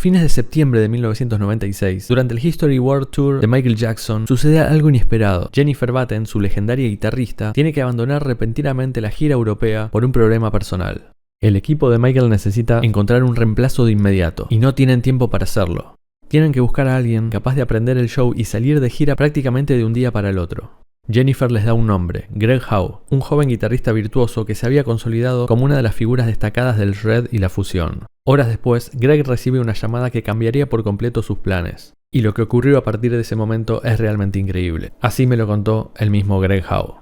fines de septiembre de 1996, durante el History World Tour de Michael Jackson, sucede algo inesperado. Jennifer Batten, su legendaria guitarrista, tiene que abandonar repentinamente la gira europea por un problema personal. El equipo de Michael necesita encontrar un reemplazo de inmediato, y no tienen tiempo para hacerlo. Tienen que buscar a alguien capaz de aprender el show y salir de gira prácticamente de un día para el otro. Jennifer les da un nombre, Greg Howe, un joven guitarrista virtuoso que se había consolidado como una de las figuras destacadas del shred y la fusión. Horas después, Greg recibe una llamada que cambiaría por completo sus planes. Y lo que ocurrió a partir de ese momento es realmente increíble. Así me lo contó el mismo Greg Howe.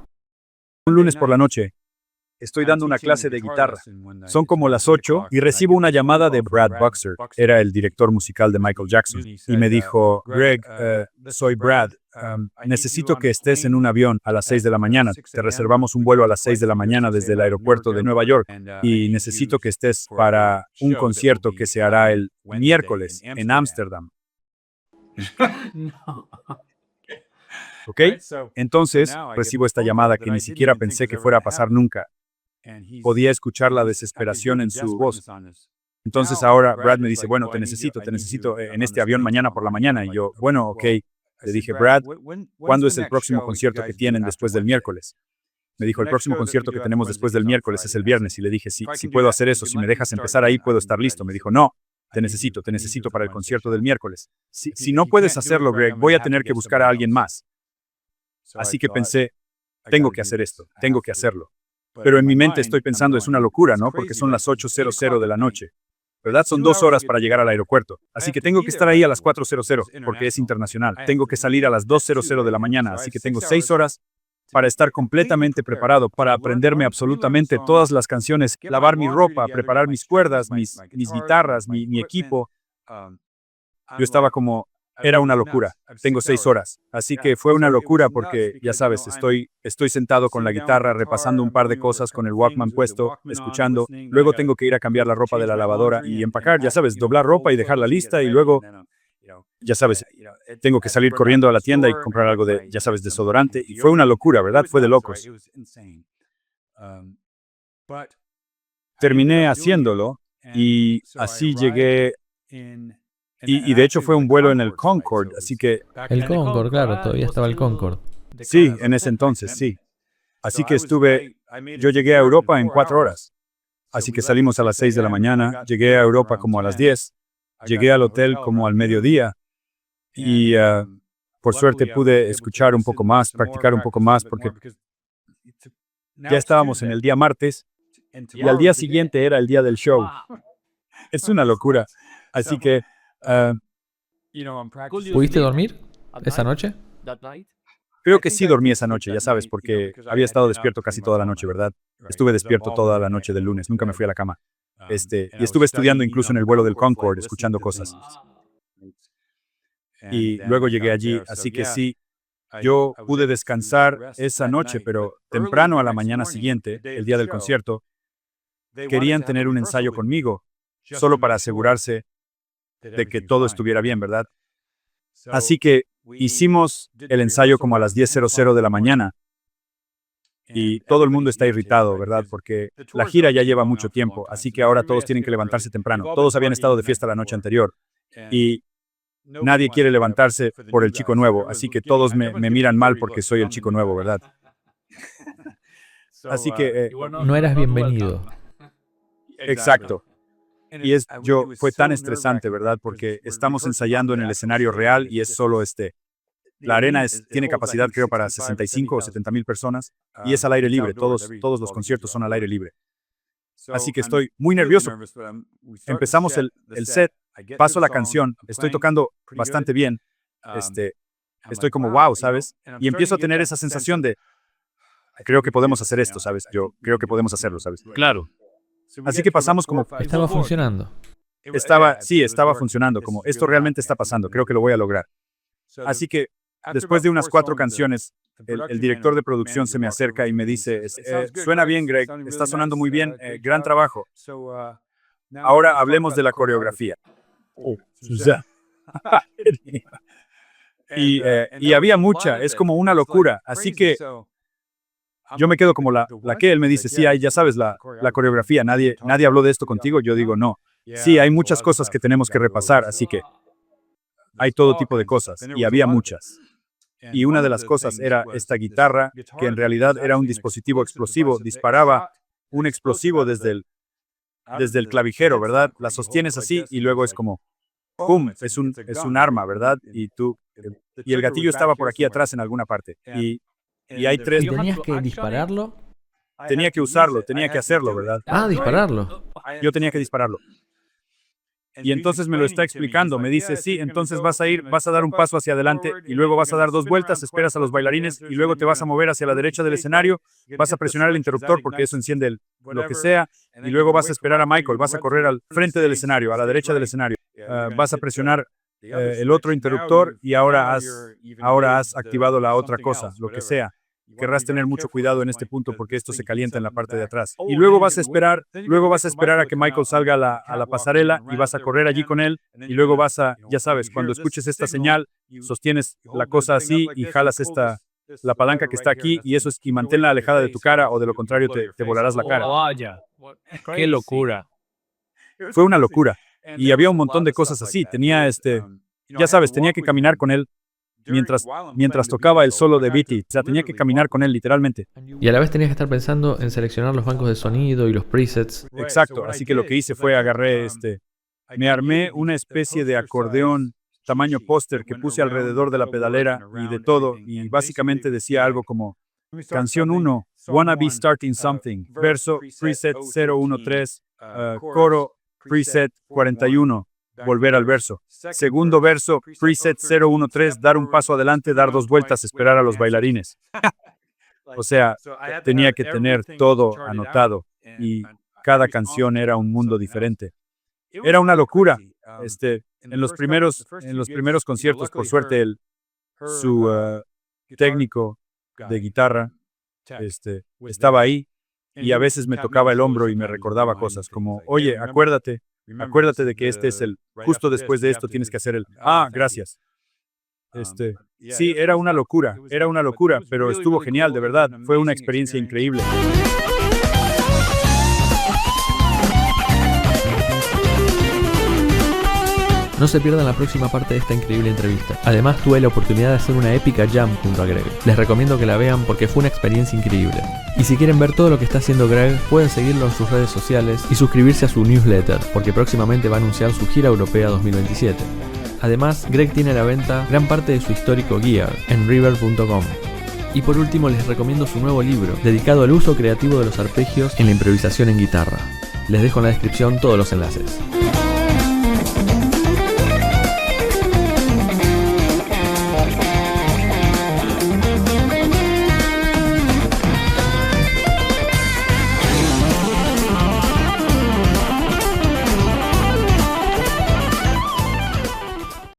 Un lunes por la noche, estoy dando una clase de guitarra. Son como las 8 y recibo una llamada de Brad Buxer, era el director musical de Michael Jackson, y me dijo, Greg, soy Brad, necesito que estés en un avión a las 6 de la mañana. Te reservamos un vuelo a las 6 de la mañana desde el aeropuerto de Nueva York y necesito que estés para un concierto que se hará el miércoles en Ámsterdam. ¿Ok? Entonces, recibo esta llamada que ni siquiera pensé que fuera a pasar nunca. Podía escuchar la desesperación en su voz. Entonces ahora Brad me dice, bueno, te necesito en este avión mañana por la mañana. Y yo, bueno, ok. Le dije, Brad, ¿cuándo es el próximo concierto que tienen después del miércoles? Me dijo, el próximo concierto que tenemos después del miércoles es el viernes. Y le dije, sí, si puedo hacer eso, si me dejas empezar ahí, puedo estar listo. Me dijo, no, te necesito para el concierto del miércoles. Si no puedes hacerlo, Greg, voy a tener que buscar a alguien más. Así que pensé, tengo que hacer esto, tengo que hacerlo. Pero en mi mente estoy pensando, es una locura, ¿no? Porque son las 8:00 de la noche. ¿Verdad? Son 2 horas para llegar al aeropuerto. Así que tengo que estar ahí a las 4:00 porque es internacional. Tengo que salir a las 2:00 de la mañana, así que tengo 6 horas para estar completamente preparado, para aprenderme absolutamente todas las canciones, lavar mi ropa, preparar mis cuerdas, mis guitarras, mi equipo. Yo estaba como, era una locura. Tengo 6 horas. Así que fue una locura porque, ya sabes, estoy sentado con la guitarra, repasando un par de cosas con el Walkman puesto, escuchando. Luego tengo que ir a cambiar la ropa de la lavadora y empacar, ya sabes, doblar ropa y dejarla lista. Y luego, ya sabes, tengo que salir corriendo a la tienda y comprar algo de, ya sabes, desodorante. Y fue una locura, ¿verdad? Fue de locos. Terminé haciéndolo y así llegué. Y de hecho fue un vuelo en el Concorde, así que... El Concorde, claro, todavía estaba el Concorde. Sí, en ese entonces, sí. Así que yo llegué a Europa en 4 horas. Así que salimos a las 6 de la mañana, llegué a Europa como a las 10, llegué al hotel como al mediodía y por suerte pude escuchar un poco más, practicar un poco más porque ya estábamos en el día martes y al día siguiente era el día del show. Es una locura. Así que... ¿Pudiste dormir esa noche? Creo que sí dormí esa noche, ya sabes, porque había estado despierto casi toda la noche, ¿verdad? Estuve despierto toda la noche del lunes, nunca me fui a la cama. Y estuve estudiando incluso en el vuelo del Concorde, escuchando cosas. Y luego llegué allí, así que sí, yo pude descansar esa noche, pero temprano a la mañana siguiente, el día del concierto, querían tener un ensayo conmigo, solo para asegurarse de que todo estuviera bien, ¿verdad? Así que hicimos el ensayo como a las 10:00 de la mañana y todo el mundo está irritado, ¿verdad? Porque la gira ya lleva mucho tiempo, así que ahora todos tienen que levantarse temprano. Todos habían estado de fiesta la noche anterior y nadie quiere levantarse por el chico nuevo, así que todos me miran mal porque soy el chico nuevo, ¿verdad? Así que... No eras bienvenido. Exacto. Y fue tan estresante, ¿verdad? Porque estamos ensayando en el escenario real y es solo la arena tiene capacidad, creo, para 65 o 70,000 personas y es al aire libre. Todos los conciertos son al aire libre. Así que estoy muy nervioso. Empezamos el set, paso la canción, estoy tocando bastante bien. Estoy como, wow, ¿sabes? Y empiezo a tener esa sensación de, creo que podemos hacer esto, ¿sabes? Yo creo que podemos hacerlo, ¿sabes? Claro. Así que pasamos como... Estaba funcionando. Estaba funcionando, como esto realmente está pasando, creo que lo voy a lograr. Así que después de unas 4 canciones, el director de producción se me acerca y me dice, suena bien, Greg, está sonando muy bien, gran trabajo. Ahora hablemos de la coreografía. Y había mucha, es como una locura, así que yo me quedo como la que él me dice, sí, ya sabes, la coreografía, nadie habló de esto contigo, yo digo, no. Sí, hay muchas cosas que tenemos que repasar, así que hay todo tipo de cosas, y había muchas. Y una de las cosas era esta guitarra, que en realidad era un dispositivo explosivo, disparaba un explosivo desde el clavijero, ¿verdad? La sostienes así y luego es como, ¡pum! Es un arma, ¿verdad? Y el gatillo estaba por aquí atrás en alguna parte. Y hay tres. ¿Y tenías que dispararlo? Tenía que usarlo, tenía que hacerlo, ¿verdad? Ah, dispararlo. Yo tenía que dispararlo. Y entonces me lo está explicando, me dice, sí, entonces vas a dar un paso hacia adelante y luego vas a dar 2 vueltas, esperas a los bailarines y luego te vas a mover hacia la derecha del escenario, vas a presionar el interruptor porque eso enciende lo que sea y luego vas a esperar a Michael, vas a correr al frente del escenario, a la derecha del escenario, vas a presionar el otro interruptor y ahora has activado la otra cosa, lo que sea. Querrás tener mucho cuidado en este punto porque esto se calienta en la parte de atrás. Y luego vas a esperar a que Michael salga a la pasarela y vas a correr allí con él y luego ya sabes, cuando escuches esta señal, sostienes la cosa así y jalas la palanca que está aquí y manténla alejada de tu cara o de lo contrario te volarás la cara. Vaya, qué locura. Fue una locura. Y había un montón de cosas así. Tenía ya sabes, tenía que caminar con él mientras tocaba el solo de Beatty. O sea, tenía que caminar con él literalmente. Y a la vez tenías que estar pensando en seleccionar los bancos de sonido y los presets. Exacto, así que lo que hice fue me armé una especie de acordeón tamaño póster que puse alrededor de la pedalera y de todo, y básicamente decía algo como, canción 1, Wanna Be Starting Something, verso, preset 013, coro, preset 41. Volver al verso. Segundo verso, preset 013, dar un paso adelante, dar 2 vueltas, esperar a los bailarines. O sea, tenía que tener todo anotado y cada canción era un mundo diferente. Era una locura. En los primeros conciertos, por suerte, su técnico de guitarra estaba ahí y a veces me tocaba el hombro y me recordaba cosas como, oye, acuérdate de que justo después de esto tienes que hacer gracias. Sí, era una locura, pero estuvo genial, de verdad, fue una experiencia increíble. No se pierdan la próxima parte de esta increíble entrevista. Además, tuve la oportunidad de hacer una épica jam junto a Greg. Les recomiendo que la vean porque fue una experiencia increíble. Y si quieren ver todo lo que está haciendo Greg, pueden seguirlo en sus redes sociales y suscribirse a su newsletter, porque próximamente va a anunciar su gira europea 2027. Además, Greg tiene a la venta gran parte de su histórico gear en river.com. Y por último, les recomiendo su nuevo libro, dedicado al uso creativo de los arpegios en la improvisación en guitarra. Les dejo en la descripción todos los enlaces.